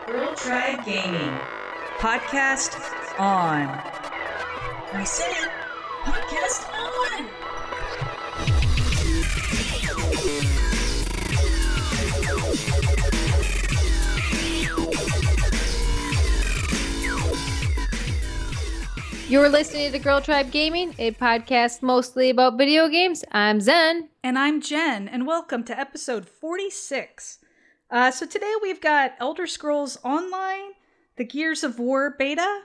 Girl Tribe Gaming. Podcast on. I said podcast on. You're listening to Girl Tribe Gaming, a podcast mostly about video games. I'm Zen. And I'm Jen, and welcome to episode 46. So today we've got Elder Scrolls Online, the Gears of War beta,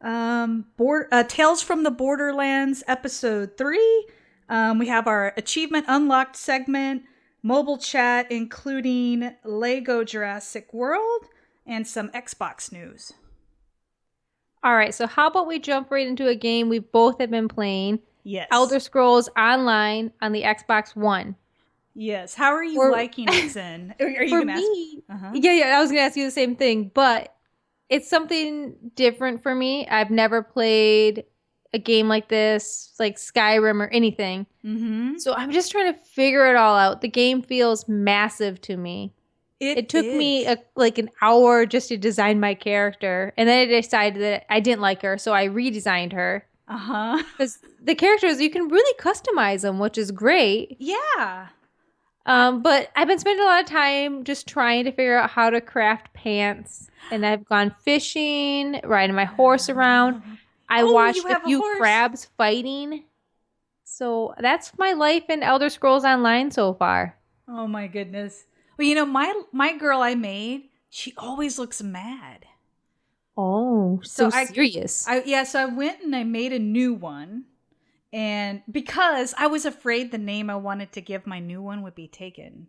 Tales from the Borderlands episode 3. We have our Achievement Unlocked segment, mobile chat, including Lego Jurassic World, and some Xbox news. All right, so how about we jump right into a game we both have been playing? Yes. Elder Scrolls Online on the Xbox One. Yes. How are you liking it, Zen? Are you for gonna me, ask? Yeah, I was going to ask you the same thing, but it's something different for me. I've never played a game like this, like Skyrim or anything. Mm-hmm. So I'm just trying to figure it all out. The game feels massive to me. It took me an hour just to design my character. And then I decided that I didn't like her, so I redesigned her. Uh-huh. Because the characters, you can really customize them, which is great. Yeah. But I've been spending a lot of time just trying to figure out how to craft pants. And I've gone fishing, riding my horse around. I watched a few crabs fighting. So that's my life in Elder Scrolls Online so far. Oh my goodness. Well, you know, my girl I made, she always looks mad. Oh, so serious. So I went and I made a new one. And because I was afraid the name I wanted to give my new one would be taken,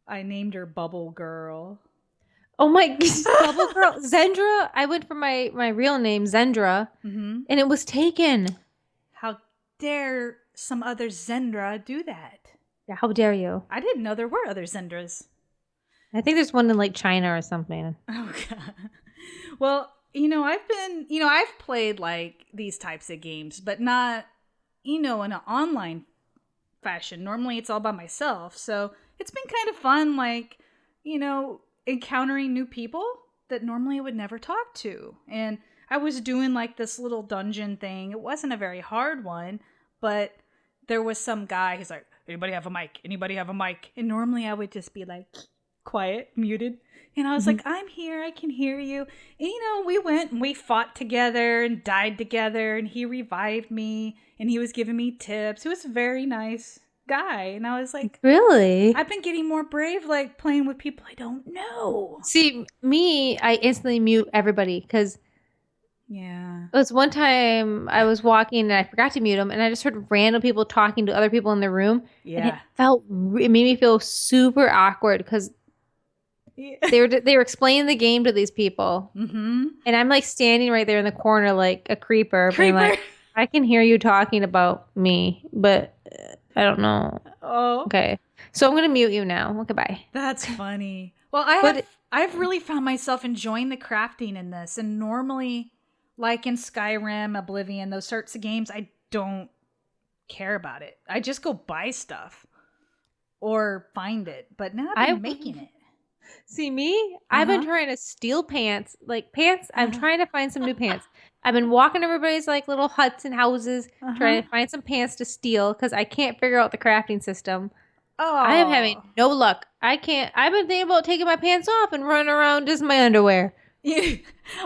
I named her Bubble Girl. Oh my, Bubble Girl. Zendra. I went for my real name, Zendra, and it was taken. How dare some other Zendra do that? Yeah, how dare you? I didn't know there were other Zendras. I think there's one in like China or something. Oh God. Well, I've played like these types of games, but not, in an online fashion. Normally it's all by myself. So it's been kind of fun, like, encountering new people that normally I would never talk to. And I was doing like this little dungeon thing. It wasn't a very hard one, but there was some guy who's like, anybody have a mic? Anybody have a mic? And normally I would just be like, quiet, muted. And I was like, I'm here, I can hear you. And we went and we fought together and died together, and he revived me and he was giving me tips. He was a very nice guy. And I was like, really? I've been getting more brave, like playing with people I don't know. See, me, I instantly mute everybody because it was one time I was walking and I forgot to mute them, and I just heard random people talking to other people in the room. Yeah. And it made me feel super awkward because they were explaining the game to these people, and I'm like standing right there in the corner like a creeper. Being like, I can hear you talking about me, but I don't know. Oh, okay. So I'm gonna mute you now. Okay, bye. That's funny. Well, I've really found myself enjoying the crafting in this, and normally, like in Skyrim, Oblivion, those sorts of games, I don't care about it. I just go buy stuff or find it. But now I've been making it. See me? I've been trying to steal pants. Like pants, I'm trying to find some new pants. I've been walking everybody's like little huts and houses, trying to find some pants to steal because I can't figure out the crafting system. Oh, I am having no luck. I've been thinking about taking my pants off and running around just in my underwear. Yeah.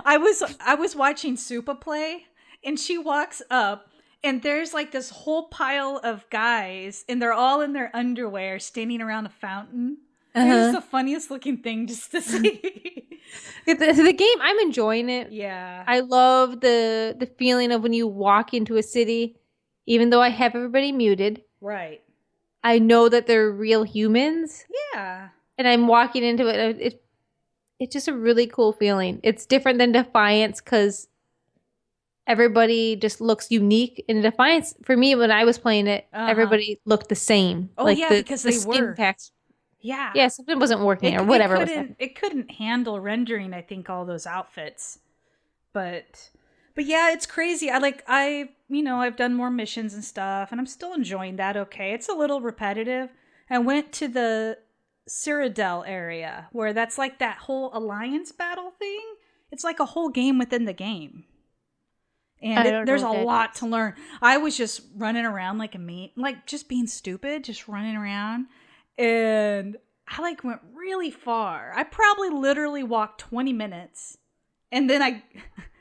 I was watching Supa play, and she walks up, and there's like this whole pile of guys, and they're all in their underwear standing around a fountain. It's the funniest looking thing just to see. The game, I'm enjoying it. Yeah. I love the feeling of when you walk into a city, even though I have everybody muted. Right. I know that they're real humans. Yeah. And I'm walking into it. It's just a really cool feeling. It's different than Defiance because everybody just looks unique. In Defiance, for me, when I was playing it, everybody looked the same. Oh, like because they were. Packs. Yeah. Yeah, something wasn't working or whatever. It couldn't handle rendering, I think, all those outfits. But yeah, it's crazy. I've done more missions and stuff, and I'm still enjoying that okay. It's a little repetitive. I went to the Cyrodiil area, where that's like that whole alliance battle thing. It's like a whole game within the game. And there's a lot to learn. I was just running around like just being stupid, just running around. And I like went really far. I probably literally walked 20 minutes. And then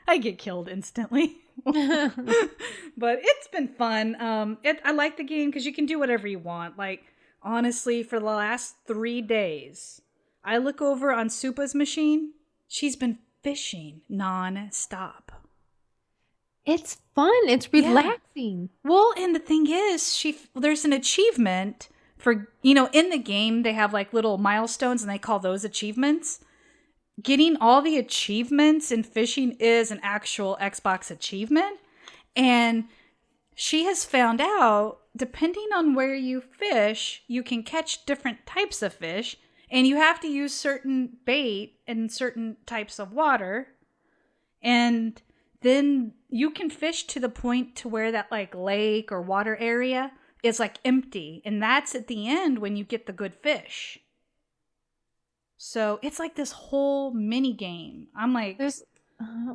I get killed instantly. But it's been fun. I like the game because you can do whatever you want. Like, honestly, for the last 3 days, I look over on Supa's machine. She's been fishing non-stop. It's fun. It's relaxing. Yeah. Well, and the thing is, there's an achievement for, in the game, they have like little milestones and they call those achievements. Getting all the achievements in fishing is an actual Xbox achievement. And she has found out, depending on where you fish, you can catch different types of fish. And you have to use certain bait in certain types of water. And then you can fish to the point to where that like lake or water area is like empty. And that's at the end when you get the good fish. So it's like this whole mini game. I'm like,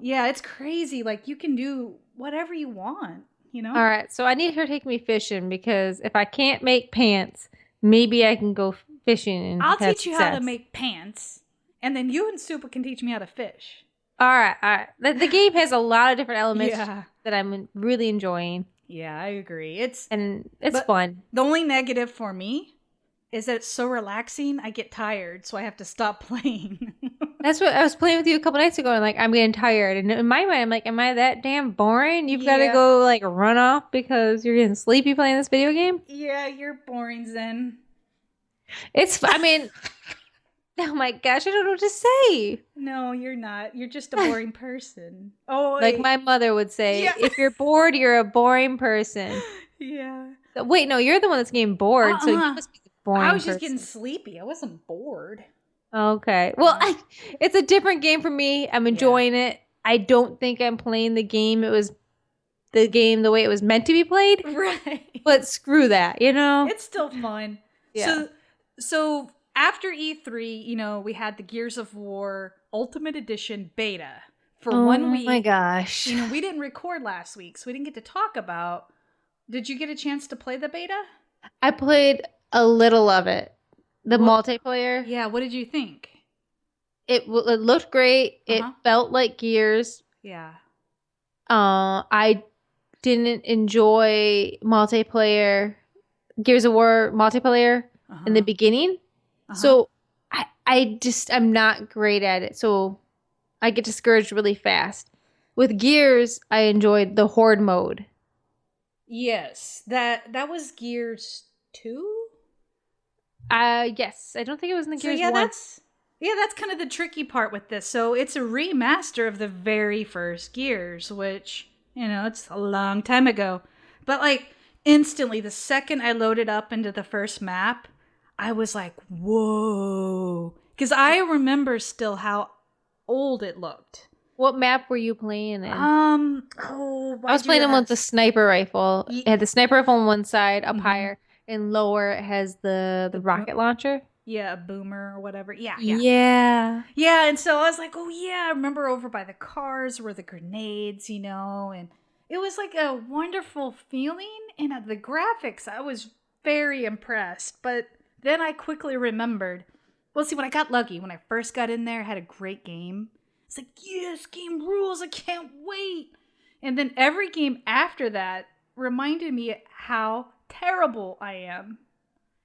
yeah, it's crazy. Like you can do whatever you want, All right. So I need her to take me fishing because if I can't make pants, maybe I can go fishing. And I'll teach you how to make pants. And then you and Supa can teach me how to fish. All right. The game has a lot of different elements that I'm really enjoying. Yeah, I agree. It's fun. The only negative for me is that it's so relaxing, I get tired, so I have to stop playing. That's what I was playing with you a couple nights ago, and like I'm getting tired. And in my mind, I'm like, am I that damn boring? You've got to go like run off because you're getting sleepy playing this video game? Yeah, you're boring, Zen. Oh my gosh, I don't know what to say. No, you're not. You're just a boring person. Oh, like my mother would say, if you're bored, you're a boring person. Yeah. Wait, no, you're the one that's getting bored, so you must be the boring person. I was just getting sleepy. I wasn't bored. Okay. Well, it's a different game for me. I'm enjoying it. I don't think I'm playing the game. It was the game the way it was meant to be played. Right. But screw that, It's still fun. Yeah. So after E3, we had the Gears of War Ultimate Edition beta for 1 week. Oh my gosh. We didn't record last week, so we didn't get to talk about. Did you get a chance to play the beta? I played a little of it. The multiplayer. Yeah, what did you think? It looked great. It felt like Gears. Yeah. I didn't enjoy multiplayer, Gears of War multiplayer in the beginning. So I'm not great at it. So I get discouraged really fast. With Gears, I enjoyed the Horde mode. Yes. That was Gears 2? Yes. I don't think it was in the Gears 1. That's kind of the tricky part with this. So it's a remaster of the very first Gears, which, it's a long time ago. But like instantly, the second I loaded up into the first map, I was like, whoa. Because I remember still how old it looked. What map were you playing in? I was playing them with the sniper rifle. It had the sniper rifle on one side, up higher, and lower it has the rocket launcher. Yeah, a boomer or whatever. Yeah. Yeah, and so I was like, oh yeah, I remember over by the cars were the grenades, and it was like a wonderful feeling. And the graphics, I was very impressed. But then I quickly remembered, when I got lucky, when I first got in there, I had a great game. It's like, yes, game rules, I can't wait. And then every game after that reminded me how terrible I am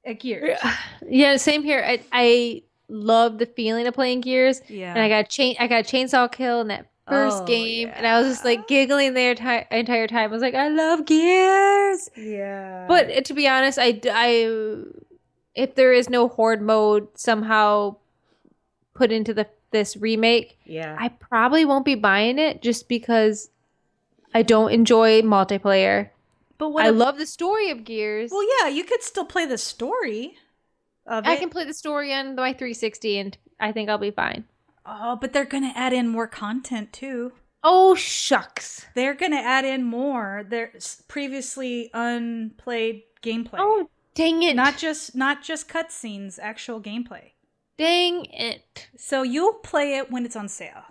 at Gears. Yeah, same here. I love the feeling of playing Gears. Yeah. And I got a chainsaw kill in that first game. And I was just like giggling the entire time. I was like, I love Gears. Yeah. But to be honest, I if there is no Horde mode somehow put into this remake, I probably won't be buying it just because I don't enjoy multiplayer. But I love the story of Gears. Well, yeah, you could still play the story of it. I can play the story on my 360 and I think I'll be fine. Oh, but they're going to add in more content too. Oh, shucks. They're going to add in more. There's previously unplayed gameplay. Oh, Dang it. Not just cutscenes, actual gameplay. Dang it. So you'll play it when it's on sale.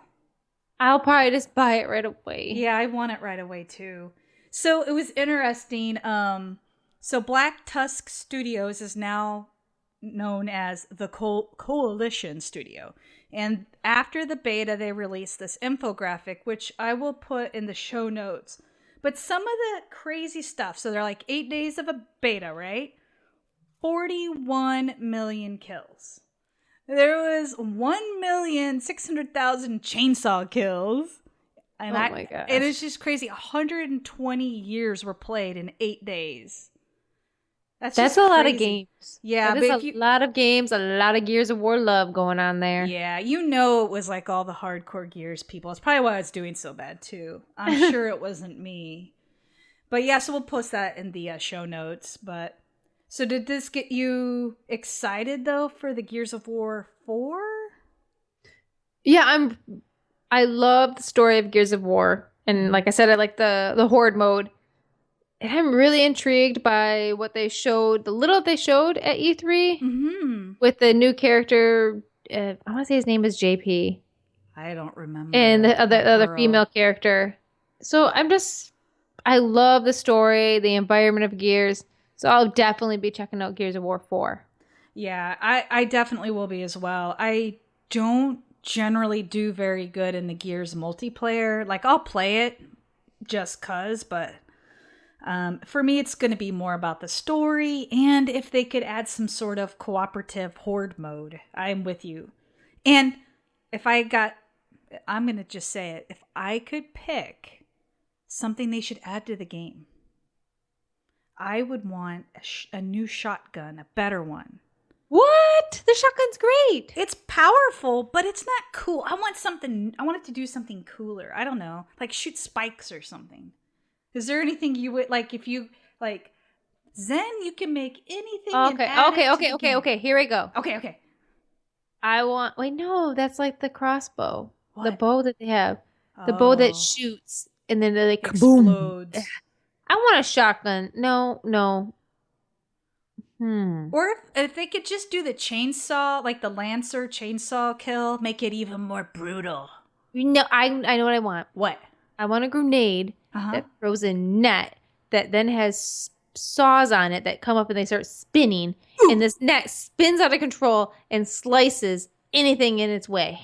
I'll probably just buy it right away. Yeah, I want it right away too. So it was interesting. So Black Tusk Studios is now known as the Coalition Studio. And after the beta, they released this infographic, which I will put in the show notes. But some of the crazy stuff. So they're like 8 days of a beta, right? 41 million kills. There was 1,600,000 chainsaw kills. And my gosh. It is just crazy. 120 years were played in 8 days. That's a lot of games. Yeah, that is a lot of games, a lot of Gears of War love going on there. Yeah, it was like all the hardcore Gears people. It's probably why I was doing so bad too. I'm sure it wasn't me. But yeah, so we'll post that in the show notes. But so did this get you excited though for the Gears of War 4? Yeah, I love the story of Gears of War. And like I said, I like the horde mode. And I'm really intrigued by what they showed, the little they showed at E3 with the new character. I want to say his name is JP. I don't remember. And the other female character. So I love the story, the environment of Gears. So I'll definitely be checking out Gears of War 4. Yeah, I definitely will be as well. I don't generally do very good in the Gears multiplayer. Like, I'll play it just 'cause, but for me, it's going to be more about the story, and if they could add some sort of cooperative horde mode, I'm with you. And I'm going to just say it, if I could pick something they should add to the game, I would want a new shotgun, a better one. What? The shotgun's great. It's powerful, but it's not cool. I want it to do something cooler. I don't know, like shoot spikes or something. Is there anything you would like if you like Zen? You can make anything. Okay. Here we go. Okay. Wait, no, that's like the crossbow. What? The bow that they have. The bow that shoots and then they explodes. Boom. I want a shotgun. No. Or if they could just do the chainsaw, like the Lancer chainsaw kill, make it even more brutal. No, I know what I want. What? I want a grenade that throws a net that then has saws on it that come up and they start spinning. Ooh. And this net spins out of control and slices anything in its way.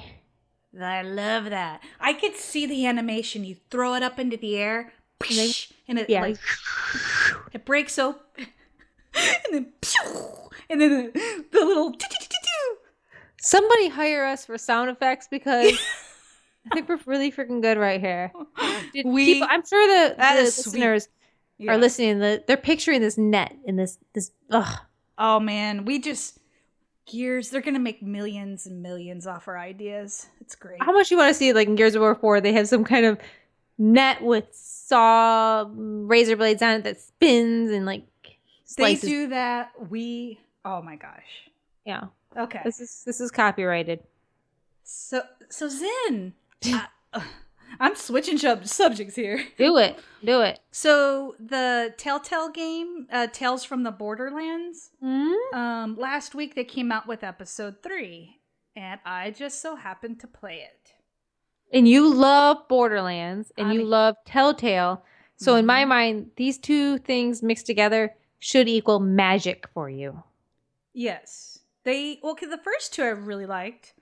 I love that. I could see the animation. You throw it up into the air, and it it breaks open, and then the little. Somebody hire us for sound effects because I think we're really freaking good right here. I'm sure the listeners are listening. They're picturing this net in this. Ugh. Oh man, Gears. They're gonna make millions and millions off our ideas. It's great. How much you want to see? Like in Gears of War 4, they have some kind of net with saw razor blades on it that spins and like slices. They do that. Oh my gosh. Yeah. Okay. This is copyrighted. So Zen. I'm switching subjects here. Do it. So the Telltale game, Tales from the Borderlands. Last week they came out with episode 3, and I just so happened to play it. And you love Borderlands, and you love Telltale. So in my mind, these two things mixed together should equal magic for you. Yes. The first two I really liked.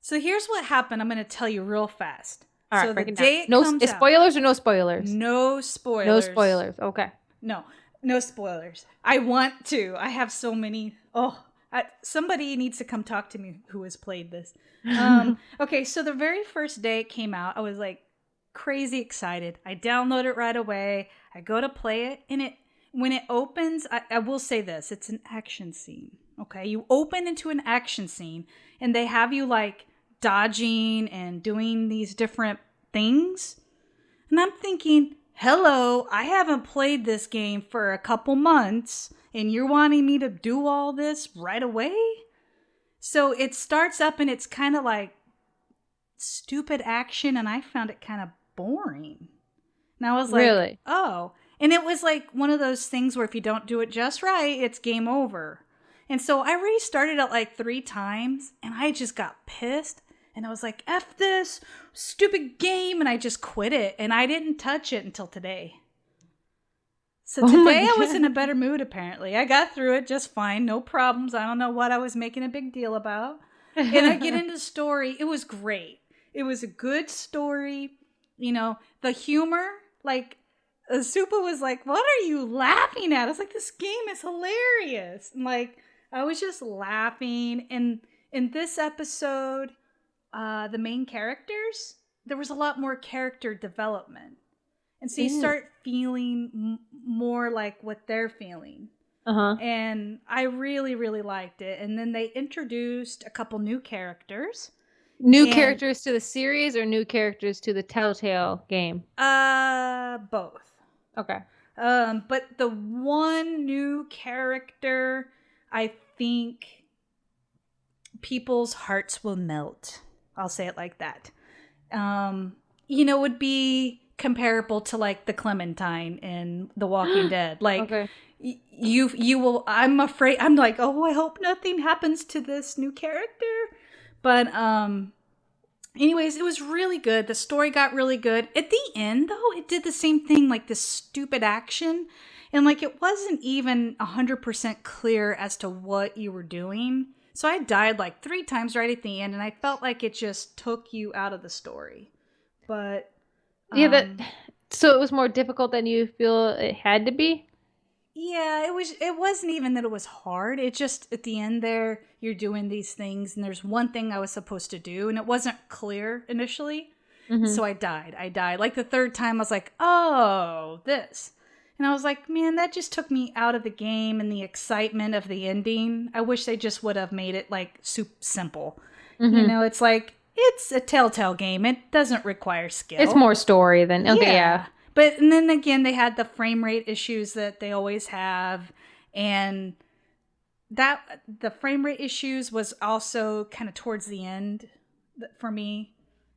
So here's what happened. I'm going to tell you real fast. All right, so break the it day down. it comes out, spoilers or no spoilers? No spoilers. No spoilers. Okay. No spoilers. I want to. I have so many. Somebody needs to come talk to me who has played this. Okay, so the very first day it came out, I was like crazy excited. I download it right away. I go to play it, and when it opens, I will say this: it's an action scene. Okay, you open into an action scene, and they have you like dodging and doing these different things. And I'm thinking, hello, I haven't played this game for a couple months, and you're wanting me to do all this right away? So it starts up, and it's kind of like stupid action, and I found it kind of boring. And I was like, really? oh. And it was like one of those things where if you don't do it just right, it's game over. And so I restarted it like 3 times and I just got pissed. And I was like, F this stupid game. And I just quit it. And I didn't touch it until today. So today I was in a better mood, apparently. I got through it just fine. No problems. I don't know what I was making a big deal about. And I get into the story. It was great. It was a good story. You know, the humor, like, Supa was like, what are you laughing at? I was like, this game is hilarious. And like, I was just laughing. And in this episode, the main characters, there was a lot more character development. And so you start feeling more like what they're feeling. And I really, really liked it. And then they introduced a couple new characters. New characters to the series or new characters to the Telltale game? Both. Okay. But the one new character, I think people's hearts will melt. I'll say it like that. You know, would be comparable to like the Clementine in The Walking Dead. Like, okay. You will, I'm afraid, I'm like, oh, I hope nothing happens to this new character. But, anyways, it was really good. The story got really good. At the end, though, it did the same thing, like this stupid action. And like, it wasn't even 100% clear as to what you were doing. So I died like 3 times right at the end. And I felt like it just took you out of the story. But, yeah, so it was more difficult than you feel it had to be? Yeah, it wasn't even that it was hard. It just at the end there, you're doing these things and there's one thing I was supposed to do and it wasn't clear initially. So I died. Like the 3rd time I was like, oh, this. And I was like, man, that just took me out of the game and the excitement of the ending. I wish they just would have made it like simple. You know, it's like, it's a Telltale game. It doesn't require skill. It's more story than, okay, yeah. But and then again, they had the frame rate issues that they always have. And that the frame rate issues was also kind of towards the end for me.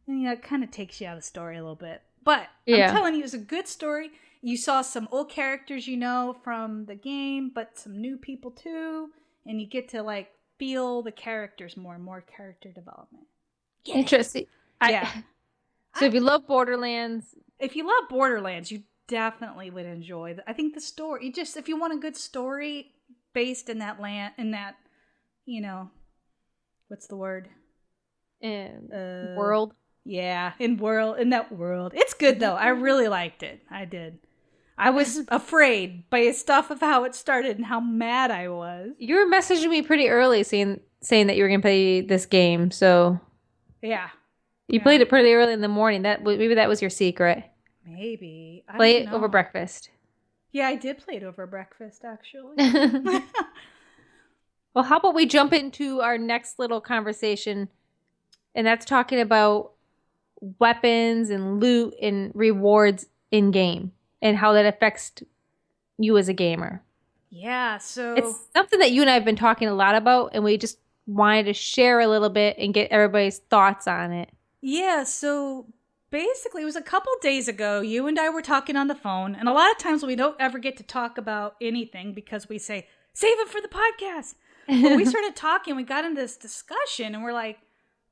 And, you know, it kind of takes you out of the story a little bit. But I'm telling you, it's a good story. You saw some old characters, you know, from the game, but some new people too. And you get to like feel the characters more and more character development. Interesting. So if you love Borderlands. If you love Borderlands, you definitely would enjoy I think the story. If you want a good story based in that you know, what's the word? World. Yeah, in that world. It's good though. I really liked it. I did. I was afraid by stuff of how it started and how mad I was. You were messaging me pretty early saying that you were going to play this game, so. Yeah. You played it pretty early in the morning. Maybe that was your secret. Maybe. Play it over breakfast. Yeah, I did play it over breakfast, actually. Well, how about we jump into our next little conversation, and that's talking about weapons and loot and rewards in game and how that affects you as a gamer. Yeah, so it's something that you and I have been talking a lot about, and we just wanted to share a little bit and get everybody's thoughts on it. Yeah, so basically it was a couple days ago, you and I were talking on the phone, and a lot of times we don't ever get to talk about anything because we say, save it for the podcast. But we started talking, we got into this discussion, and we're like,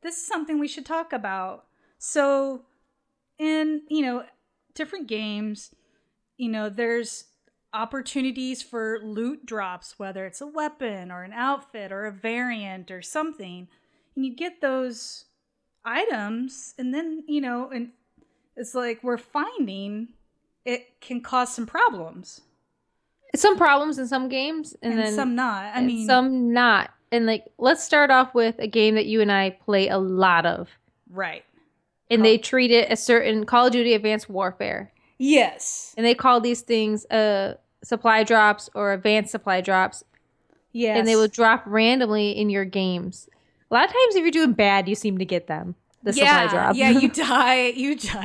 this is something we should talk about. So in, you know, different games, you know, there's opportunities for loot drops, whether it's a weapon or an outfit or a variant or something, and you get those items, and then, you know, and it's like we're finding it can cause some problems. Some problems in some games, and then some not. I mean, some not. And like, let's start off with a game that you and I play a lot of. Right. And they treat it a certain Call of Duty Advanced Warfare. Yes. And they call these things supply drops or advanced supply drops. Yes. And they will drop randomly in your games. A lot of times if you're doing bad, you seem to get them. The supply drop. Yeah, you die.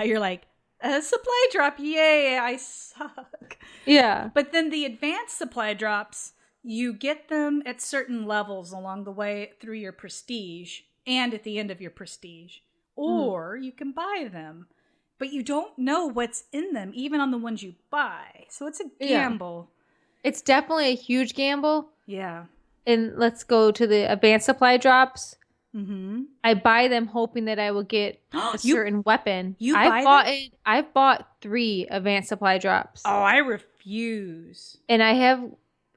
You're like, a supply drop, yay, I suck. Yeah. But then the advanced supply drops, you get them at certain levels along the way through your prestige and at the end of your prestige. Or you can buy them. but you don't know what's in them, even on the ones you buy. So it's a gamble. Yeah. It's definitely a huge gamble. Yeah. And let's go to the advanced supply drops. Mm-hmm. I buy them hoping that I will get a certain weapon. I've bought 3 advanced supply drops. Oh, I refuse. And I have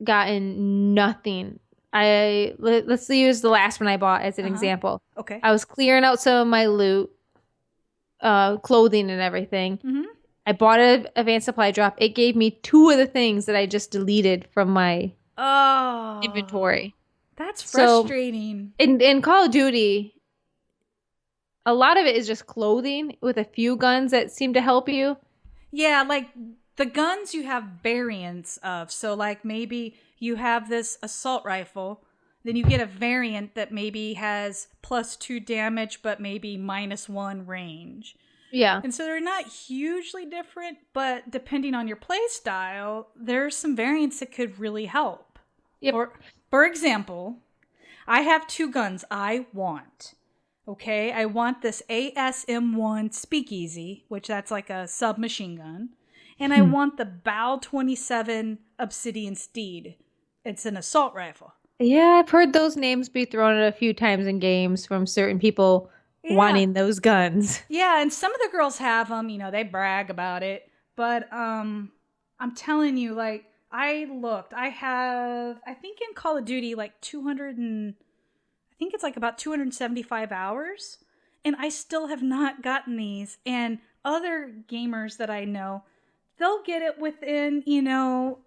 gotten nothing. Let's use the last one I bought as an example. Okay. I was clearing out some of my loot, clothing and everything. Mm-hmm. I bought an advanced supply drop. It gave me 2 of the things that I just deleted from my inventory. That's frustrating. So, in Call of Duty, a lot of it is just clothing with a few guns that seem to help you. Yeah, like the guns you have variants of. So like maybe you have this assault rifle, then you get a variant that maybe has +2 damage, but maybe -1 range. Yeah. And so they're not hugely different, but depending on your play style, there's some variants that could really help. Yep. For example, I have 2 guns I want. Okay, I want this ASM-1 Speakeasy, which that's like a submachine gun. And I want the BAL-27 Obsidian Steed. It's an assault rifle. Yeah, I've heard those names be thrown out a few times in games from certain people wanting those guns. Yeah, and some of the girls have them, you know, they brag about it. But I'm telling you, like, I looked. I have, I think in Call of Duty, like I think it's like about 275 hours. And I still have not gotten these. And other gamers that I know, they'll get it within, you know,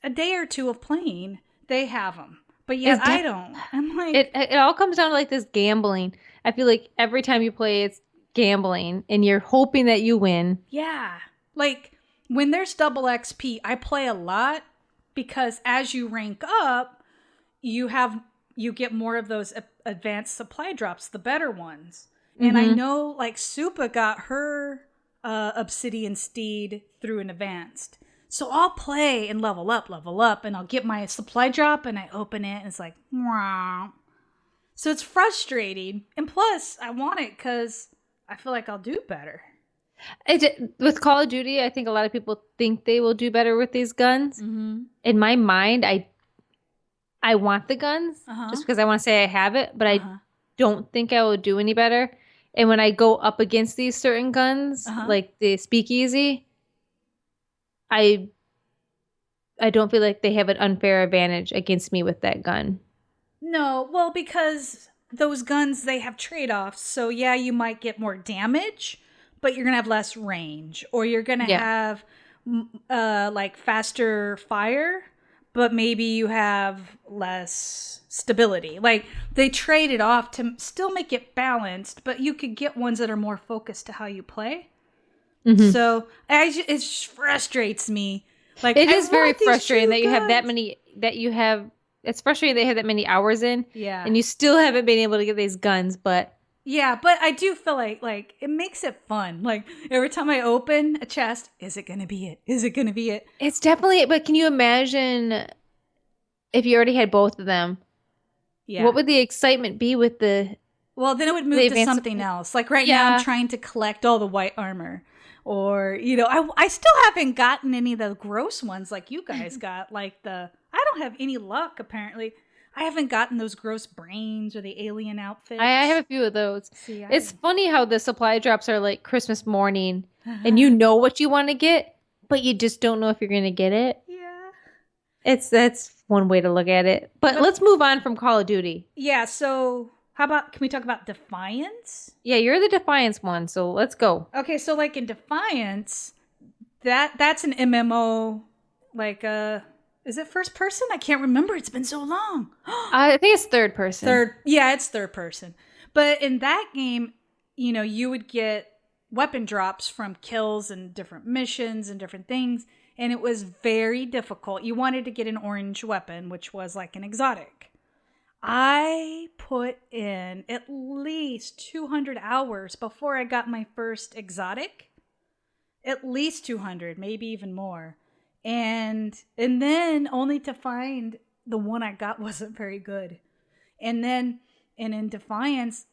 a day or 2 of playing. They have them. But yet I don't. I'm like... It all comes down to like this gambling. I feel like every time you play, it's gambling. And you're hoping that you win. Yeah. Like, when there's double XP, I play a lot. Because as you rank up, you get more of those advanced supply drops, the better ones. And I know, like, Supa got her Obsidian Steed through an advanced. So I'll play and level up, and I'll get my supply drop, and I open it, and it's like, wow. So it's frustrating. And plus, I want it because I feel like I'll do better. With Call of Duty, I think a lot of people think they will do better with these guns. In my mind, I want the guns just because I want to say I have it, but I don't think I will do any better. And when I go up against these certain guns, like the Speakeasy, I don't feel like they have an unfair advantage against me with that gun. No, well, because those guns, they have trade-offs. So yeah, you might get more damage, but you're going to have less range. Or you're going to have like faster fire, but maybe you have less stability. Like, they trade it off to still make it balanced, but you could get ones that are more focused to how you play. So it frustrates me. Like, it is very frustrating that you have that many, it's frustrating that you have that many hours in. Yeah. And you still haven't been able to get these guns, but. Yeah, but I do feel like it makes it fun. Like, every time I open a chest, is it going to be it? Is it going to be it? It's definitely it, but can you imagine if you already had both of them? Yeah. What would the excitement be with the... Well, then it would move to something else. Like now I'm trying to collect all the white armor. Or, you know, I still haven't gotten any of the gross ones like you guys got. Like I don't have any luck, apparently. I haven't gotten those gross brains or the alien outfits. I have a few of those. See, it's funny how the supply drops are like Christmas morning and you know what you want to get, but you just don't know if you're going to get it. Yeah. That's one way to look at it. But let's move on from Call of Duty. Yeah, so can we talk about Defiance? Yeah, you're the Defiance one, so let's go. Okay, so like in Defiance, that's an MMO, like is it first person? I can't remember. It's been so long. I think it's third person. It's third person. But in that game, you know, you would get weapon drops from kills and different missions and different things. And it was very difficult. You wanted to get an orange weapon, which was like an exotic. I put in at least 200 hours before I got my first exotic. At least 200, maybe even more. And then only to find the one I got wasn't very good. And in Defiance,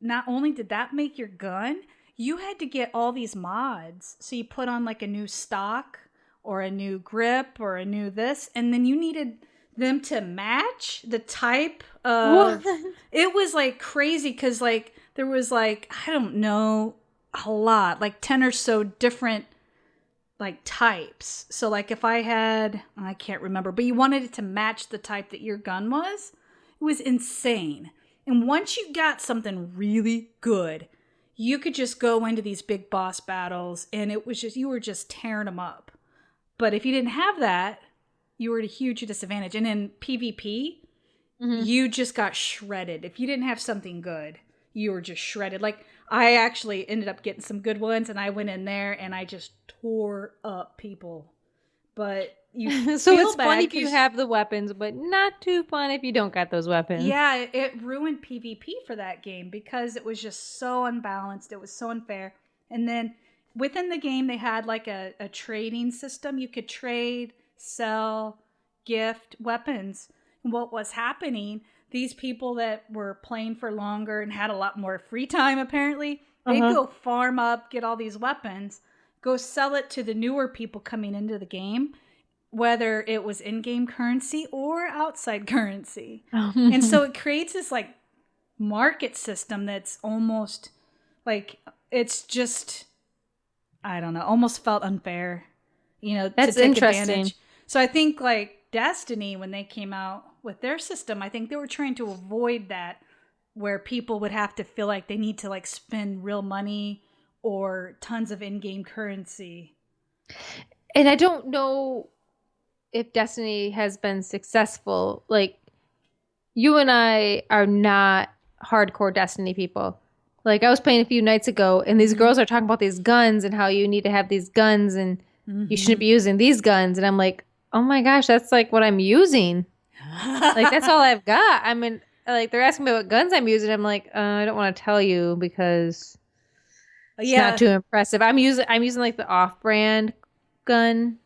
not only did that make your gun, you had to get all these mods. So you put on like a new stock or a new grip or a new this, and then you needed them to match the type of... What? It was like crazy because like there was like, I don't know, a lot, like 10 or so different like types. So like if I had, I can't remember, but you wanted it to match the type that your gun was. It was insane. And once you got something really good, you could just go into these big boss battles and it was just, you were just tearing them up. But if you didn't have that, you were at a huge disadvantage. And in PvP, you just got shredded. If you didn't have something good, you were just shredded. Like, I actually ended up getting some good ones, and I went in there and I just tore up people. But you so feel it's bad funny if you have the weapons, but not too fun if you don't got those weapons. Yeah, it ruined PvP for that game because it was just so unbalanced. It was so unfair. And then within the game, they had like a trading system. You could trade, sell, gift weapons. And what was happening, these people that were playing for longer and had a lot more free time, apparently, they'd go farm up, get all these weapons, go sell it to the newer people coming into the game, whether it was in-game currency or outside currency. And so it creates this like market system that's almost like, it's just, I don't know, almost felt unfair, you know, that's to take interesting. advantage. So I think like Destiny, when they came out with their system, I think they were trying to avoid that, where people would have to feel like they need to like spend real money or tons of in-game currency. And I don't know if Destiny has been successful. Like, you and I are not hardcore Destiny people. Like, I was playing a few nights ago, and these girls are talking about these guns and how you need to have these guns and you shouldn't be using these guns. And I'm like, oh my gosh, that's like what I'm using. Like, that's all I've got. I mean, like, they're asking me what guns I'm using. I'm like, I don't want to tell you because it's not too impressive. I'm using like the off-brand gun.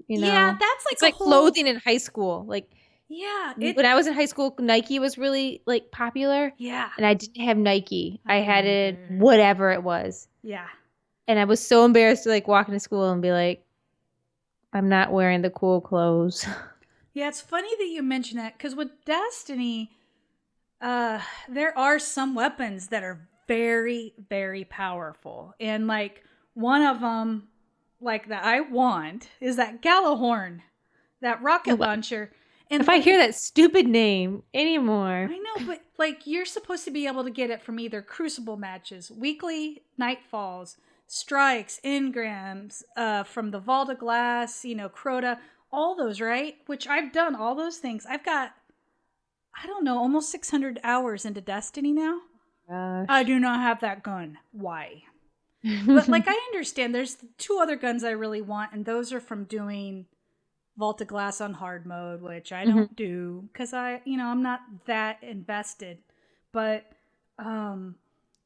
You know, yeah, that's like it's like clothing in high school. Like, yeah, when I was in high school, Nike was really like popular. Yeah, and I didn't have Nike. I had it whatever it was. Yeah, and I was so embarrassed to like walk into school and be like, I'm not wearing the cool clothes. Yeah, it's funny that you mention that because with Destiny, there are some weapons that are very, very powerful, and like one of them, like that I want, is that Gallahorn, that rocket launcher. And if I hear that stupid name anymore, I know, but like you're supposed to be able to get it from either Crucible matches, weekly Nightfalls, strikes, engrams, from the Vault of Glass, you know, Crota, all those, right? Which I've done all those things. I've got, I don't know, almost 600 hours into Destiny now. Gosh. I do not have that gun. Why? But like, I understand there's 2 other guns I really want, and those are from doing Vault of Glass on hard mode, which I don't do because I'm not that invested. But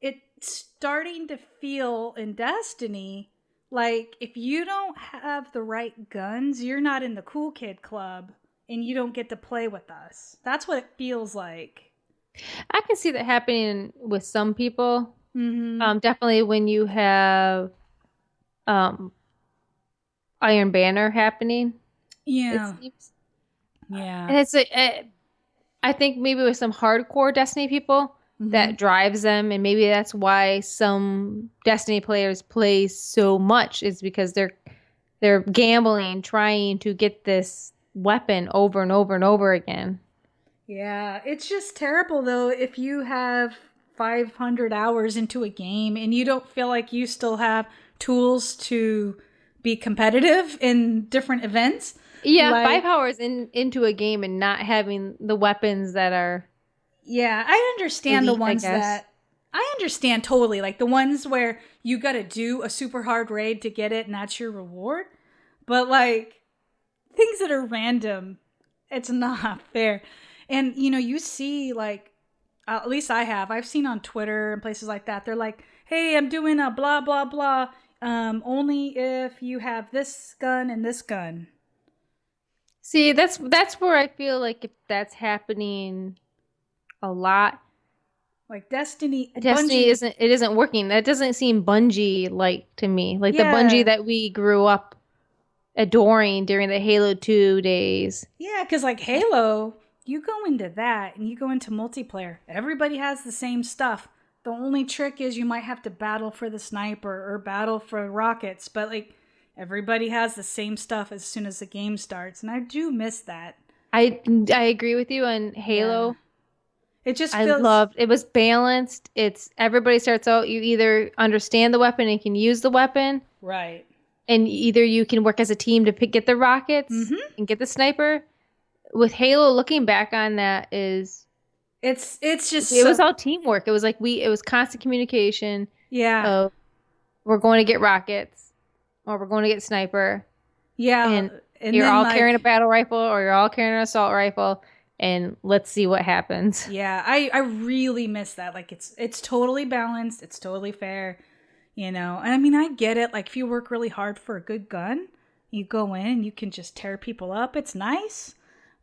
it's starting to feel in Destiny like if you don't have the right guns, you're not in the cool kid club and you don't get to play with us. That's what it feels like. I can see that happening with some people. Definitely when you have Iron Banner happening. Yeah. It seems. Yeah. And it's I think maybe with some hardcore Destiny people that drives them, and maybe that's why some Destiny players play so much, is because they're gambling, trying to get this weapon over and over and over again. Yeah, it's just terrible though if you have 500 hours into a game and you don't feel like you still have tools to be competitive in different events. Yeah, like, 5 hours into a game and not having the weapons that are... Yeah, I understand elite, the ones that... I understand totally. Like the ones where you got to do a super hard raid to get it and that's your reward. But like things that are random, it's not fair. And you see like, at least I've seen on Twitter and places like that, they're like, hey, I'm doing a blah, blah, blah. Only if you have this gun and this gun. See, that's where I feel like if that's happening a lot, Like Destiny Destiny Bungie, isn't working. That doesn't seem Bungie like to me. Like the yeah. Bungie that we grew up adoring during the Halo 2 days. Yeah, because like Halo, you go into that and you go into multiplayer. Everybody has the same stuff. The only trick is you might have to battle for the sniper or battle for rockets, but like everybody has the same stuff as soon as the game starts, and I do miss that. I agree with you on Halo. Yeah. It just I feels loved it was balanced. It's everybody starts out, you either understand the weapon and can use the weapon, right. and either you can work as a team to get the rockets and get the sniper. With Halo, looking back on that it's just it was all teamwork. It was like it was constant communication. Yeah. Of we're going to get rockets or we're going to get sniper. Yeah. And you're all carrying a battle rifle or you're all carrying an assault rifle, and let's see what happens. Yeah, I really miss that. Like it's totally balanced, it's totally fair, you know. And I mean, I get it. Like if you work really hard for a good gun, you go in and you can just tear people up. It's nice,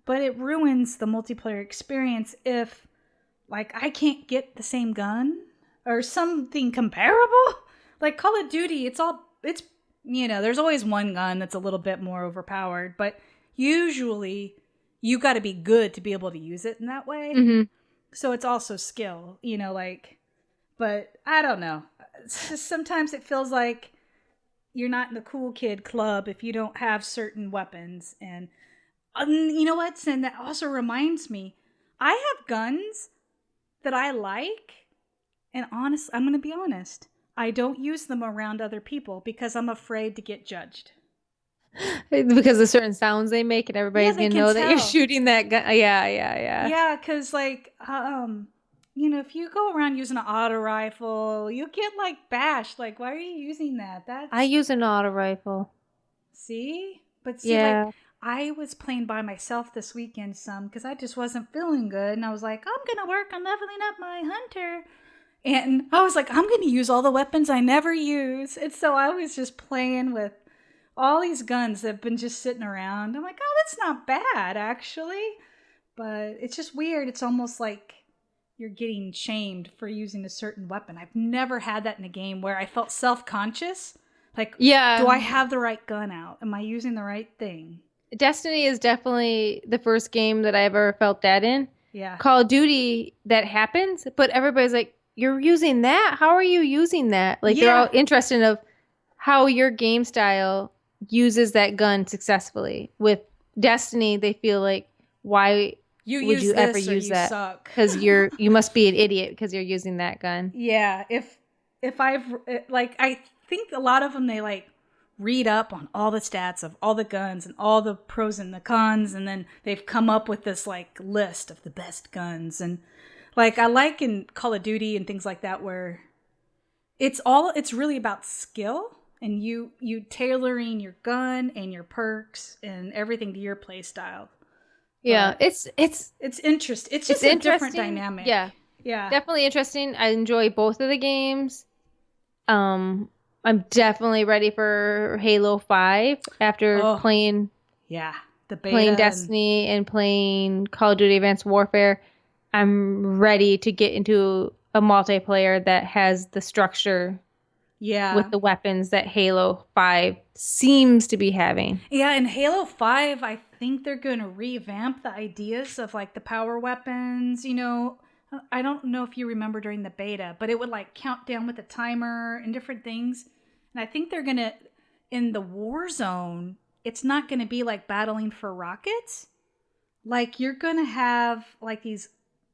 but it ruins the multiplayer experience if like I can't get the same gun or something comparable. Like Call of Duty, it's you know, there's always one gun that's a little bit more overpowered, but usually you got to be good to be able to use it in that way. Mm-hmm. So it's also skill, you know, like, but I don't know. It's just sometimes it feels like you're not in the cool kid club if you don't have certain weapons. And you know what? And that also reminds me, I have guns that I like. And honest, I'm going to be honest. I don't use them around other people because I'm afraid to get judged. Because of certain sounds they make, and everybody's gonna know that you're tell. shooting that gun. Yeah. Yeah, because like, you know, if you go around using an auto rifle, you get like bashed. Like, why are you using that? I use an auto rifle. See, but see, yeah. like, I was playing by myself this weekend some because I just wasn't feeling good, and I was like, I'm gonna work on leveling up my hunter. And I was like, I'm gonna use all the weapons I never use, and so I was just playing with all these guns that have been just sitting around. I'm like, oh, that's not bad, actually. But it's just weird. It's almost like you're getting shamed for using a certain weapon. I've never had that in a game where I felt self-conscious. Like, yeah, do I have the right gun out? Am I using the right thing? Destiny is definitely the first game that I ever felt that in. Yeah. Call of Duty, that happens, but everybody's like, you're using that? How are you using that? Like, they're all interested in how your game style uses that gun successfully. With Destiny, they feel like, why would you ever use that? Because you must be an idiot because you're using that gun. Yeah, if I've like, I think a lot of them, they like read up on all the stats of all the guns and all the pros and the cons, and then they've come up with this like list of the best guns. And like, I like in Call of Duty and things like that where it's really about skill. And you tailoring your gun and your perks and everything to your play style. Yeah, but it's interesting. It's just a different dynamic. Yeah, definitely interesting. I enjoy both of the games. I'm definitely ready for Halo 5 after playing the beta playing Destiny and playing Call of Duty Advanced Warfare. I'm ready to get into a multiplayer that has the structure. Yeah. With the weapons that Halo 5 seems to be having. Yeah, in Halo 5, I think they're going to revamp the ideas of like the power weapons. You know, I don't know if you remember during the beta, but it would like count down with a timer and different things. And I think they're going to, in the war zone, it's not going to be like battling for rockets. Like, you're going to have like these.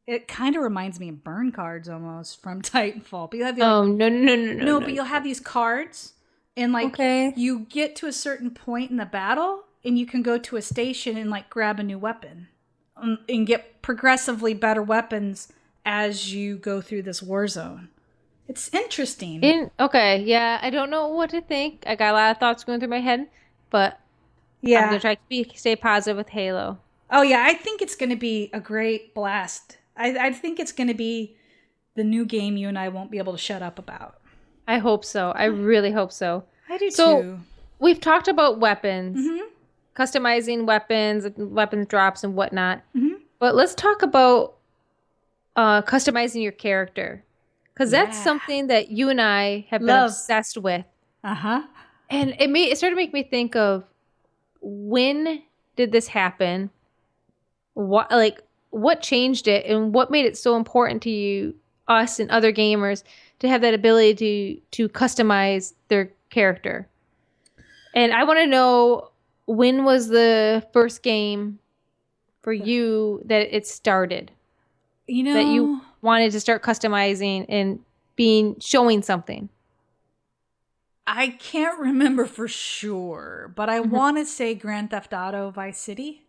It kind of reminds me of burn cards almost from Titanfall. But you have no, but you'll have these cards, and like you get to a certain point in the battle, and you can go to a station and like grab a new weapon, and get progressively better weapons as you go through this war zone. It's interesting. I don't know what to think. I got a lot of thoughts going through my head, but I'm gonna try to stay positive with Halo. Oh yeah, I think it's gonna be a great blast. I think it's going to be the new game you and I won't be able to shut up about. I hope so. I really hope so. I do so, too. We've talked about weapons, customizing weapons drops and whatnot. Mm-hmm. But let's talk about customizing your character. Because that's something that you and I have been obsessed with. Uh-huh. And it started to make me think of, when did this happen? What changed it, and what made it so important to you, us and other gamers, to have that ability to customize their character? And I want to know, when was the first game for you that it started? That you wanted to start customizing and showing something. I can't remember for sure, but I want to say Grand Theft Auto Vice City.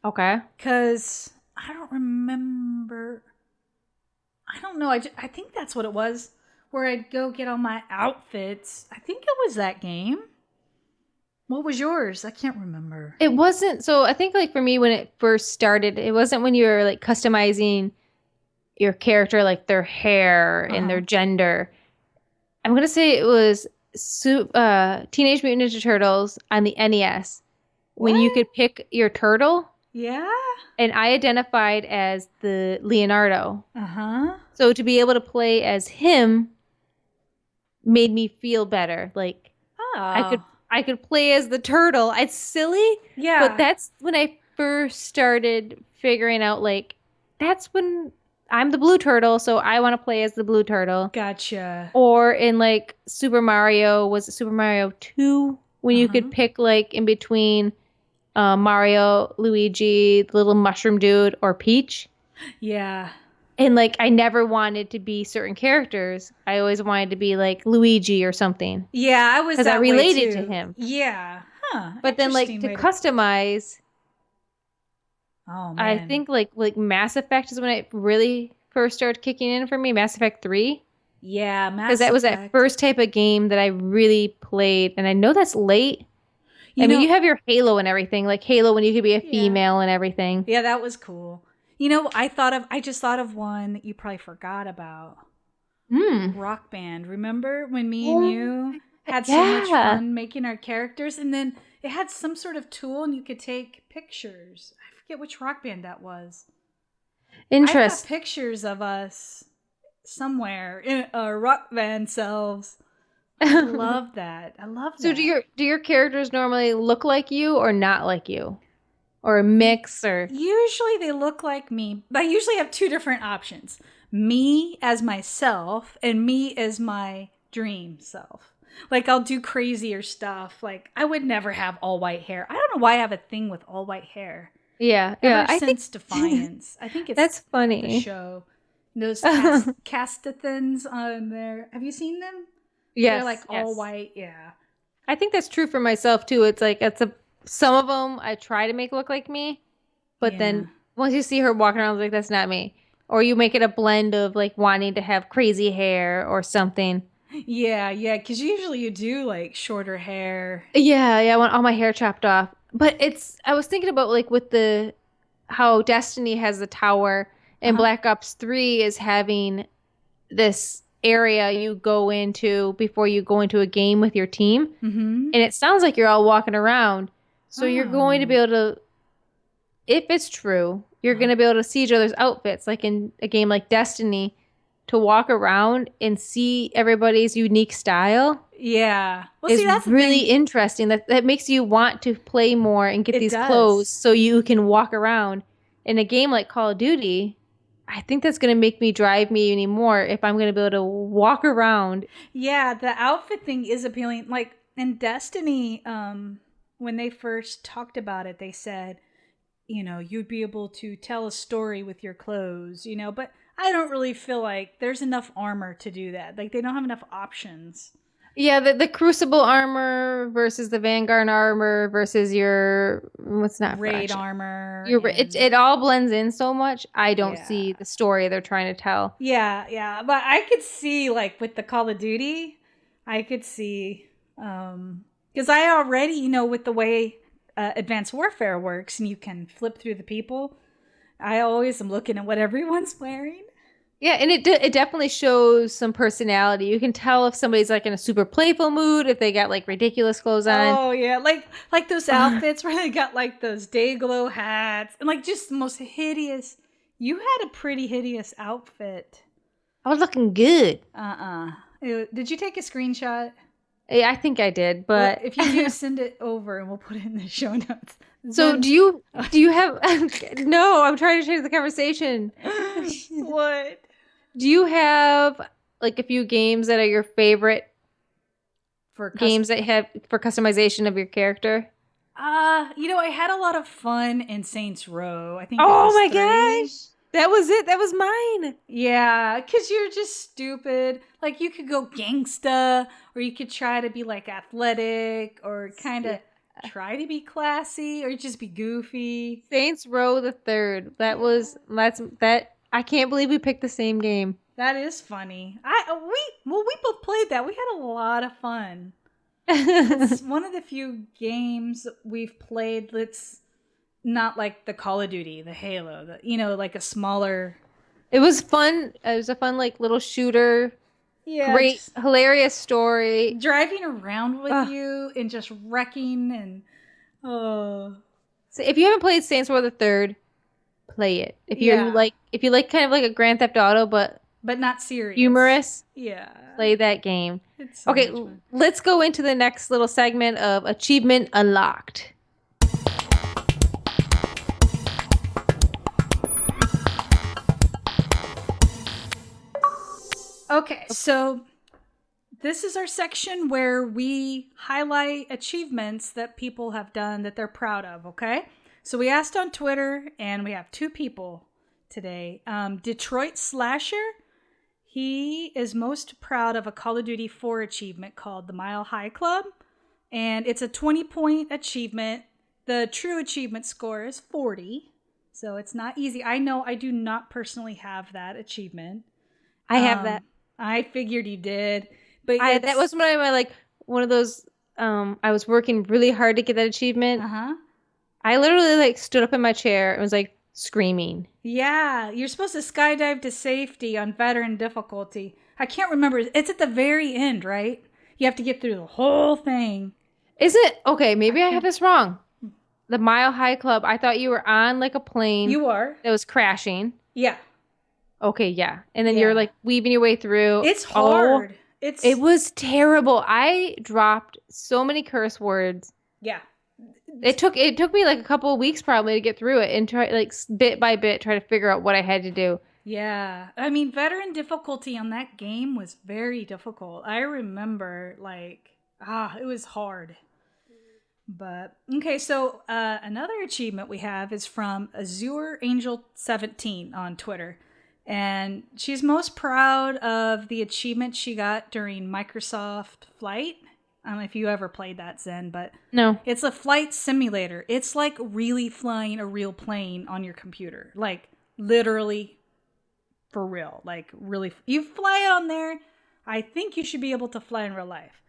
Okay. Because I don't remember. I don't know. I think that's what it was, where I'd go get all my outfits. I think it was that game. What was yours? I can't remember. It wasn't. So I think, like, for me, when it first started, it wasn't when you were like customizing your character, like their hair and their gender. I'm going to say it was Teenage Mutant Ninja Turtles on the NES. When you could pick your turtle. Yeah. And I identified as the Leonardo. Uh-huh. So to be able to play as him made me feel better. Like, I could play as the turtle. It's silly. Yeah. But that's when I first started figuring out, like, that's when I'm the blue turtle, so I want to play as the blue turtle. Gotcha. Or in, like, Super Mario, was it Super Mario 2? When you could pick, like, in between Mario, Luigi, the little mushroom dude, or Peach. Yeah. And, like, I never wanted to be certain characters. I always wanted to be, like, Luigi or something. Yeah, I was that way, because I related to him. Yeah. Huh. But then, like, to customize, oh, man. I think, like Mass Effect is when it really first started kicking in for me. Mass Effect 3. Yeah, Mass Effect. Because that was that first type of game that I really played. And I know that's late. I mean, you have your Halo and everything. Like Halo, when you could be a female and everything. Yeah, that was cool. I just thought of one that you probably forgot about. Rock Band. Remember when me and you had so much fun making our characters? And then it had some sort of tool and you could take pictures. I forget which Rock Band that was. Interesting. I've got pictures of us somewhere in our Rock Band selves. I love that. So do your characters normally look like you or not like you? Or a mix? Or usually they look like me. But I usually have two different options. Me as myself and me as my dream self. Like, I'll do crazier stuff. Like, I would never have all white hair. I don't know why I have a thing with all white hair. Yeah. Ever since Defiance. I think it's that's funny. The show. Those castathins on there. Have you seen them? Yes. They're like all white. Yeah. I think that's true for myself too. It's like, some of them I try to make look like me, but then once you see her walking around, like, that's not me. Or you make it a blend of, like, wanting to have crazy hair or something. Yeah, because usually you do, like, shorter hair. Yeah, I want all my hair chopped off. But I was thinking about, like, with how Destiny has the tower and Black Ops 3 is having this area you go into before you go into a game with your team. Mm-hmm. And it sounds like you're all walking around. So you're going to be able to, if it's true, you're going to be able to see each other's outfits, like in a game like Destiny, to walk around and see everybody's unique style. Yeah. Well, see, that's really interesting. That makes you want to play more and get these clothes so you can walk around. In a game like Call of Duty, I think that's going to drive me any more if I'm going to be able to walk around. Yeah, the outfit thing is appealing. Like in Destiny, when they first talked about it, they said, you'd be able to tell a story with your clothes, but I don't really feel like there's enough armor to do that. Like, they don't have enough options. Yeah, the Crucible armor versus the Vanguard armor versus your raid armor. It all blends in so much. I don't see the story they're trying to tell. Yeah, but I could see, like, with the Call of Duty, I could see, because I already, with the way Advanced Warfare works, and you can flip through the people, I always am looking at what everyone's wearing. Yeah, and it definitely shows some personality. You can tell if somebody's, like, in a super playful mood, if they got, like, ridiculous clothes on. Oh, yeah, like those outfits where they got, like, those day glow hats, and, like, just the most hideous, You had a pretty hideous outfit. I was looking good. Did you take a screenshot? Yeah, I think I did, but well, if you do, send it over and we'll put it in the show notes. So do you have no, I'm trying to change the conversation. What? Do you have like a few games that are your favorite games that have for customization of your character? I had a lot of fun in Saints Row. I think oh my gosh. That was it. That was mine. Yeah, because you're just stupid. Like, you could go gangsta, or you could try to be, like, athletic, or kind of try to be classy, or just be goofy. Saints Row the Third. That's I can't believe we picked the same game. That is funny. We both played that. We had a lot of fun. It's one of the few games we've played that's not like the Call of Duty, the Halo, like a smaller. It was fun. It was a fun, like, little shooter. Yeah. Great, hilarious story. Driving around with you and just wrecking and. So if you haven't played Saints Row the Third, play it. If you like kind of like a Grand Theft Auto, but not serious, humorous. Yeah. Play that game. It's so okay, let's go into the next little segment of Achievement Unlocked. Okay, so this is our section where we highlight achievements that people have done that they're proud of, okay? So we asked on Twitter, and we have 2 people today. Detroit Slasher, he is most proud of a Call of Duty 4 achievement called the Mile High Club, and it's a 20-point achievement. The true achievement score is 40, so it's not easy. I know I do not personally have that achievement. I have that. I figured you did, but that was one of those. I was working really hard to get that achievement. I literally stood up in my chair and was screaming. Yeah, you're supposed to skydive to safety on veteran difficulty. I can't remember. It's at the very end, right? You have to get through the whole thing. Is it? Okay, maybe I have this wrong. The Mile High Club. I thought you were on a plane. You are. That was crashing. Yeah. Okay, yeah. And then you're weaving your way through. It's hard. It was terrible. I dropped so many curse words. Yeah. It took me a couple of weeks probably to get through it and try bit by bit try to figure out what I had to do. Yeah. I mean, veteran difficulty on that game was very difficult. I remember it was hard. But okay, so another achievement we have is from Azure Angel 17 on Twitter. And she's most proud of the achievement she got during Microsoft Flight. I don't know if you ever played that, Zen, but no. It's a flight simulator. It's like really flying a real plane on your computer. Literally for real. Really. You fly on there. I think you should be able to fly in real life.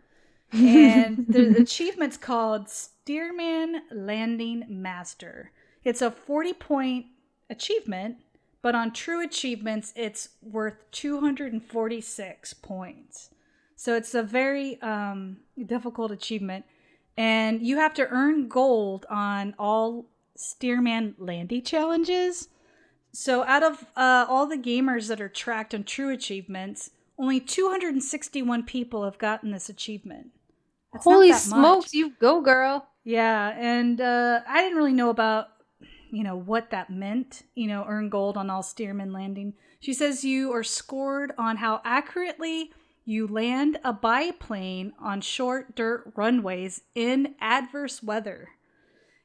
And the achievement's called Steerman Landing Master. It's a 40-point achievement. But on true achievements, it's worth 246 points. So it's a very difficult achievement. And you have to earn gold on all Steerman Landy challenges. So out of all the gamers that are tracked on true achievements, only 261 people have gotten this achievement. That's Holy smokes, you go, girl. Yeah, and I didn't really know about what that meant, earn gold on all Steerman landing. She says you are scored on how accurately you land a biplane on short dirt runways in adverse weather.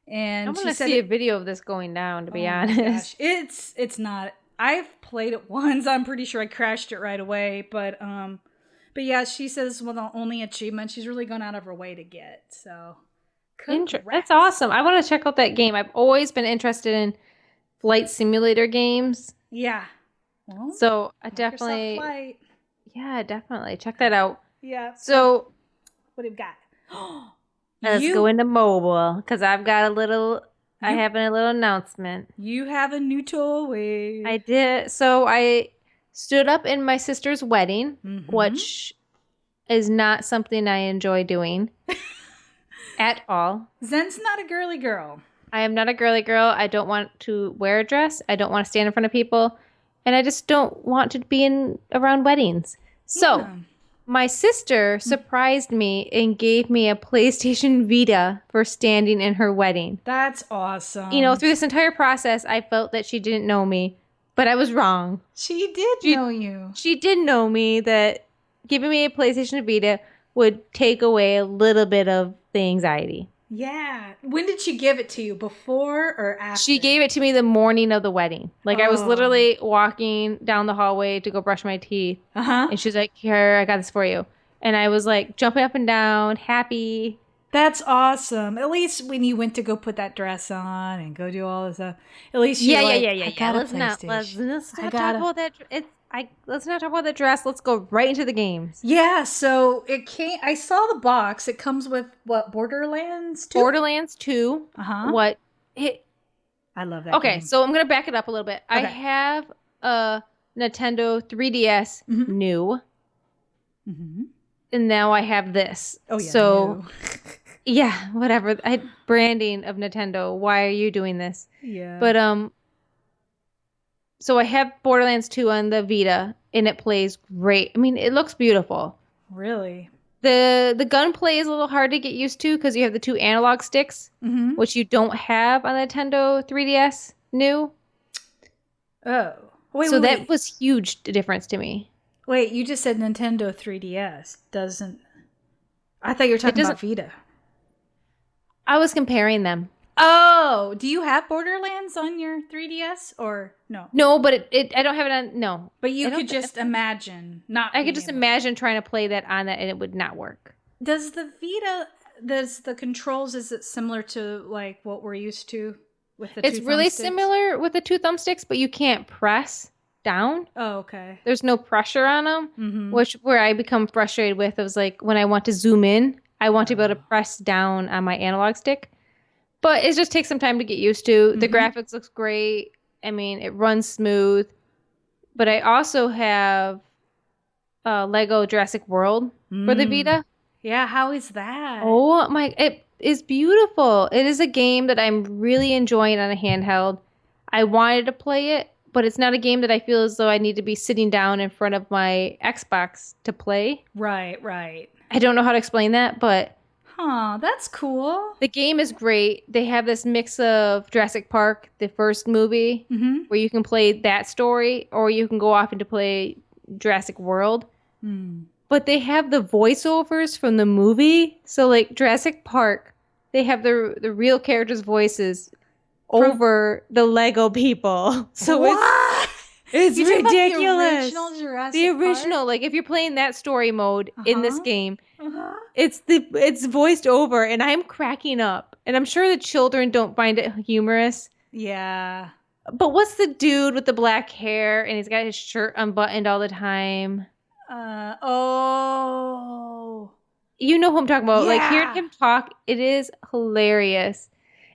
And I want to see a video of this going down, to be honest. It's not. I've played it once. I'm pretty sure I crashed it right away. But yeah, she says the only achievement she's really gone out of her way to get. So. That's awesome. I want to check out that game. I've always been interested in flight simulator games. Yeah. Well, so I definitely. Flight. Yeah, definitely. Check that out. Yeah. So. What have you got? Let's go into mobile because I've got I have a little announcement. You have a new toy. I did. So I stood up in my sister's wedding, which is not something I enjoy doing. At all. Zen's not a girly girl. I am not a girly girl. I don't want to wear a dress. I don't want to stand in front of people. And I just don't want to be around weddings. So my sister surprised me and gave me a PlayStation Vita for standing in her wedding. That's awesome. You know, through this entire process, I felt that she didn't know me, but I was wrong. She did know you. She did know me that giving me a PlayStation Vita would take away a little bit of the anxiety. Yeah. When did she give it to you? Before or after? She gave it to me the morning of the wedding. Like, I was literally walking down the hallway to go brush my teeth. And she's like, here, I got this for you. And I was like jumping up and down, happy. That's awesome. At least when you went to go put that dress on and go do all this stuff, at least you Yeah. Let's not talk about that. Let's not talk about the dress. Let's go right into the games. Yeah, so it came. I saw the box. It comes with what? Borderlands 2? Borderlands 2. I love that. Okay, game. so I'm gonna back it up a little bit. Okay. I have a Nintendo 3DS new, and now I have this. Oh yeah. So yeah, whatever. Branding of Nintendo. Why are you doing this? Yeah. But so I have Borderlands 2 on the Vita, and it plays great. I mean, it looks beautiful. Really? The gunplay is a little hard to get used to because you have the 2 analog sticks, which you don't have on the Nintendo 3DS new. Oh. That was huge difference to me. Wait, you just said Nintendo 3DS. I thought you were talking about Vita. I was comparing them. Oh, do you have Borderlands on your 3DS or no? No, but I don't have it on. No, but you could just imagine not. I could just imagine trying to play that on that, and it would not work. Does the Vita? Does the controls? Is it similar to like what we're used to with the? It's really similar with the 2 thumbsticks, but you can't press down. Oh, okay. There's no pressure on them, where I become frustrated with. It was like when I want to zoom in, I want to be able to press down on my analog stick. But it just takes some time to get used to. The graphics looks great. I mean, it runs smooth. But I also have Lego Jurassic World for the Vita. Yeah, how is that? Oh my, it is beautiful. It is a game that I'm really enjoying on a handheld. I wanted to play it, but it's not a game that I feel as though I need to be sitting down in front of my Xbox to play. Right. I don't know how to explain that, but... Huh, that's cool. The game is great. They have this mix of Jurassic Park, the first movie, where you can play that story, or you can go off and to play Jurassic World. But they have the voiceovers from the movie. So like Jurassic Park, they have the real characters' voices over the Lego people. So what? It's ridiculous. The original, Park? like if you're playing that story mode in this game, it's voiced over, and I'm cracking up. And I'm sure the children don't find it humorous. Yeah. But what's the dude with the black hair and he's got his shirt unbuttoned all the time? You know who I'm talking about. Yeah. Like hearing him talk, it is hilarious.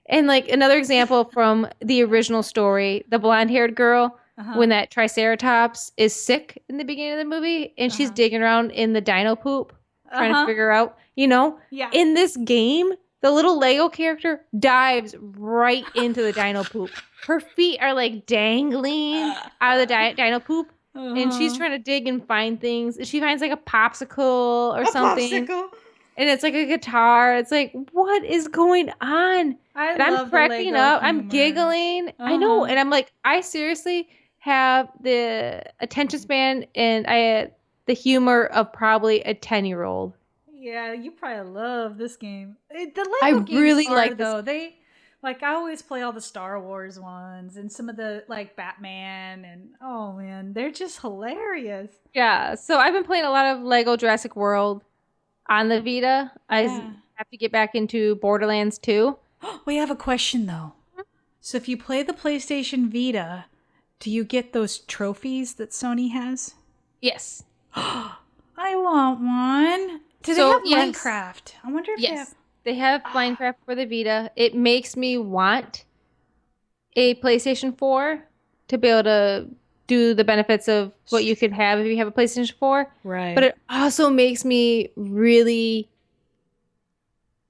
And like another example from the original story, the blonde-haired girl, when that Triceratops is sick in the beginning of the movie and she's digging around in the dino poop trying to figure out, in this game, the little Lego character dives right into the dino poop. Her feet are like dangling out of the dino poop and she's trying to dig and find things. She finds like a popsicle or something. Popsicle. And it's like a guitar. It's like, what is going on? I'm cracking up. I'm giggling. I know. And I'm like, I seriously have the attention span and the humor of probably a 10-year-old. Yeah, you probably love this game. The Lego games really are, like though. They like I always play all the Star Wars ones and some of the like Batman and oh man, they're just hilarious. Yeah, so I've been playing a lot of Lego Jurassic World on the Vita. I have to get back into Borderlands 2. We have a question though. So if you play the PlayStation Vita, do you get those trophies that Sony has? Yes. I want one. Do they have Minecraft? I wonder if they have Minecraft for the Vita. It makes me want a PlayStation 4 to be able to do the benefits of what you could have if you have a PlayStation 4. Right. But it also makes me really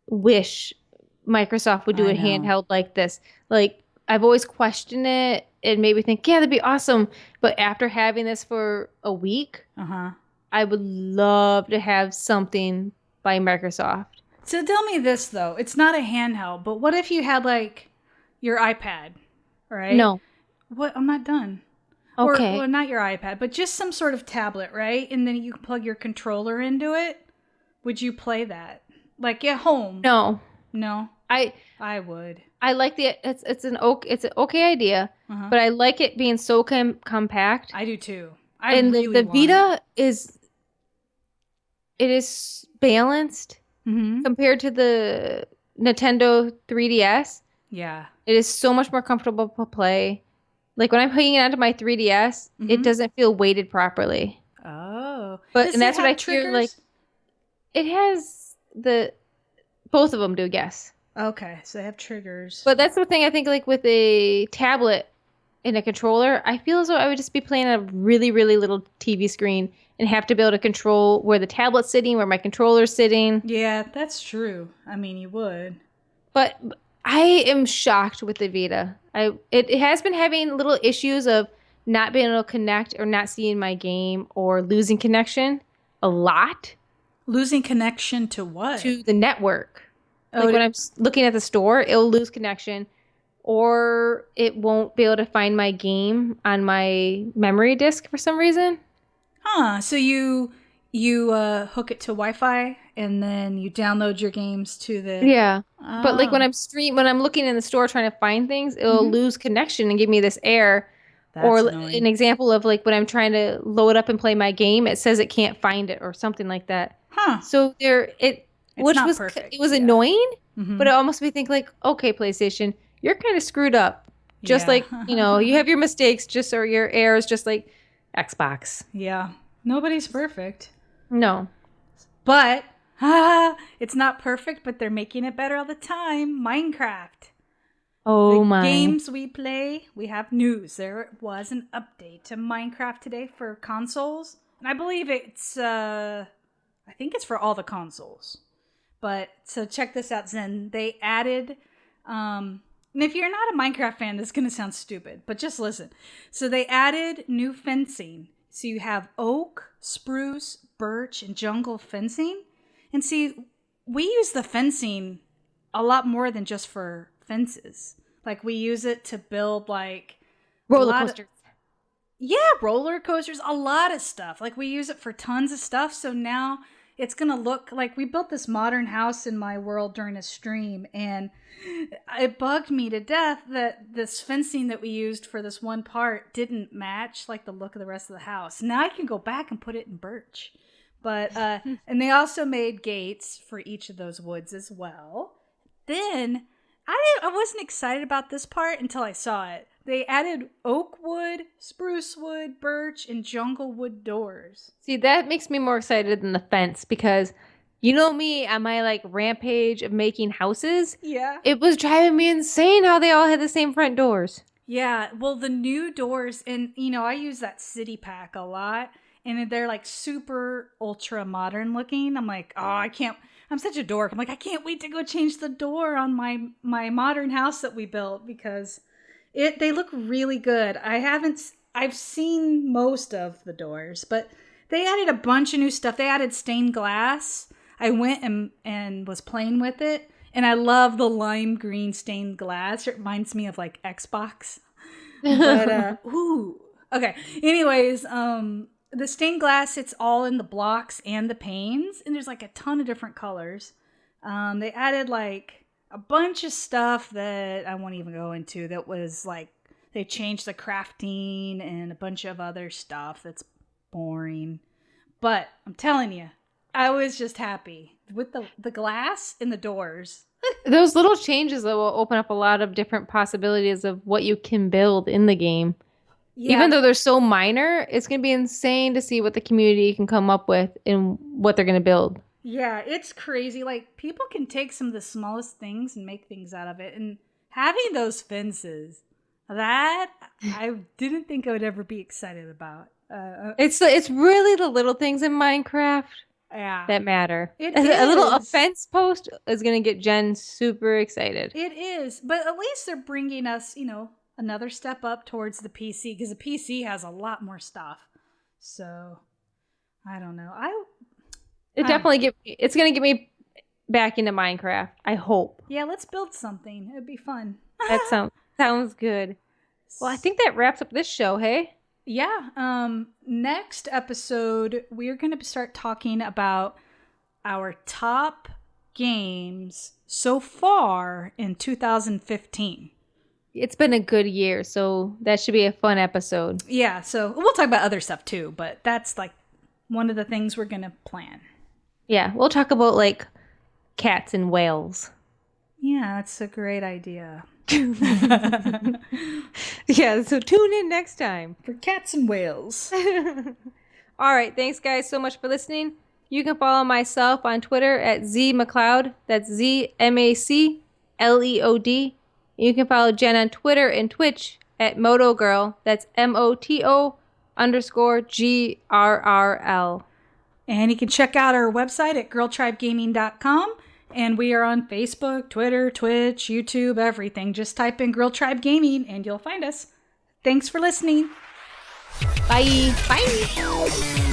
wish Microsoft would do I a know. handheld like this. Like, I've always questioned it. It made me think, yeah, that'd be awesome. But after having this for a week, I would love to have something by Microsoft. So tell me this, though. It's not a handheld, but what if you had, like, your iPad, right? No. What? I'm not done. Okay. Or not your iPad, but just some sort of tablet, right? And then you can plug your controller into it. Would you play that? Like at home? No. No? I would. I like it's an okay idea, but I like it being so compact. I do too. The Vita is balanced compared to the Nintendo 3DS. Yeah. It is so much more comfortable to play. Like when I'm hooking it onto my 3DS, it doesn't feel weighted properly. Oh. And that's what I feel like. It has both of them do, yes. Okay, so they have triggers. But that's the thing I think, like with a tablet and a controller, I feel as though I would just be playing on a really, really little TV screen and have to be able to control where the tablet's sitting, where my controller's sitting. Yeah, that's true. I mean, you would. But I am shocked with the Vita. It has been having little issues of not being able to connect or not seeing my game or losing connection a lot. Losing connection to what? To the network. Like when I'm looking at the store, it'll lose connection or it won't be able to find my game on my memory disk for some reason. Huh. So you hook it to Wi-Fi and then you download your games to the... Yeah. Oh. But like when I'm looking in the store trying to find things, it'll lose connection and give me this error. That's or annoying. An example of like when I'm trying to load up and play my game, it says it can't find it or something like that. Huh. So It's perfect. It was annoying, but it almost made me think like, okay, PlayStation, you're kind of screwed up. Just like, you have your mistakes or your errors, just like Xbox. Yeah. Nobody's perfect. No. But, it's not perfect, but they're making it better all the time. Minecraft. Oh my. Games we play, we have news. There was an update to Minecraft today for consoles. And I believe I think it's for all the consoles. But, so check this out, Zen. They added, and if you're not a Minecraft fan, this is going to sound stupid, but just listen. So they added new fencing. So you have oak, spruce, birch, and jungle fencing. And see, we use the fencing a lot more than just for fences. Like we use it to build like roller coasters. Roller coasters, a lot of stuff. Like we use it for tons of stuff. So now it's going to look like we built this modern house in my world during a stream. And it bugged me to death that this fencing that we used for this one part didn't match like the look of the rest of the house. Now I can go back and put it in birch. But, and they also made gates for each of those woods as well. Then I wasn't excited about this part until I saw it. They added oak wood, spruce wood, birch, and jungle wood doors. See, that makes me more excited than the fence because you know me on my like rampage of making houses. Yeah. It was driving me insane how they all had the same front doors. Yeah. Well, the new doors, and I use that city pack a lot, and they're like super ultra modern looking. I'm like, I'm such a dork. I'm like, I can't wait to go change the door on my modern house that we built because they look really good. I've seen most of the doors, but they added a bunch of new stuff. They added stained glass. I went and was playing with it, and I love the lime green stained glass. It reminds me of like Xbox. But okay. Anyways, the stained glass, it's all in the blocks and the panes, and there's like a ton of different colors. They added like a bunch of stuff that I won't even go into that was like, they changed the crafting and a bunch of other stuff that's boring. But I'm telling you, I was just happy with the glass in the doors. Those little changes that will open up a lot of different possibilities of what you can build in the game. Yeah. Even though they're so minor, it's going to be insane to see what the community can come up with and what they're going to build. Yeah, it's crazy. Like, people can take some of the smallest things and make things out of it. And having those fences, that I didn't think I would ever be excited about. It's really the little things in Minecraft. that matter. It A little is. offense post is going to get Jen super excited. It is. But at least they're bringing us, another step up towards the PC, because the PC has a lot more stuff. So, I don't know. It's going to get me back into Minecraft, I hope. Yeah, let's build something. It'd be fun. That sounds good. Well, I think that wraps up this show, hey? Yeah. Next episode, we're going to start talking about our top games so far in 2015. It's been a good year, so that should be a fun episode. Yeah, so we'll talk about other stuff too, but that's like one of the things we're going to plan. Yeah, we'll talk about like cats and whales. Yeah, that's a great idea. Yeah, so tune in next time for cats and whales. All right, thanks guys so much for listening. You can follow myself on Twitter at ZMacLeod. That's ZMACLEOD. You can follow Jen on Twitter and Twitch at MotoGirl. That's MOTO_GRRL. And you can check out our website at girltribegaming.com. And we are on Facebook, Twitter, Twitch, YouTube, everything. Just type in Girl Tribe Gaming and you'll find us. Thanks for listening. Bye. Bye.